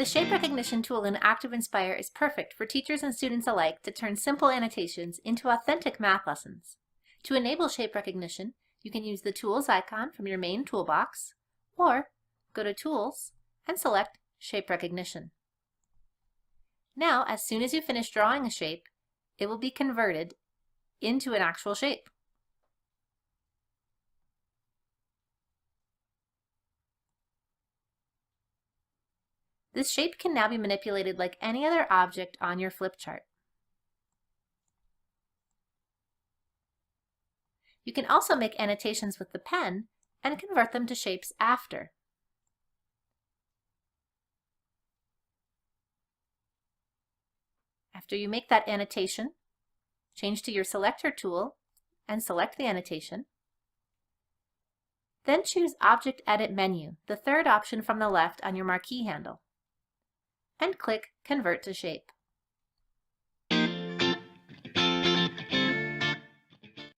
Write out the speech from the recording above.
The shape recognition tool in ActivInspire is perfect for teachers and students alike to turn simple annotations into authentic math lessons. To enable shape recognition, you can use the Tools icon from your main toolbox, or go to Tools and select Shape Recognition. Now, as soon as you finish drawing a shape, it will be converted into an actual shape. This shape can now be manipulated like any other object on your flip chart. You can also make annotations with the pen and convert them to shapes after. After you make that annotation, change to your Selector tool and select the annotation. Then choose Object Edit Menu, the third option from the left on your marquee handle, and click Convert to Shape.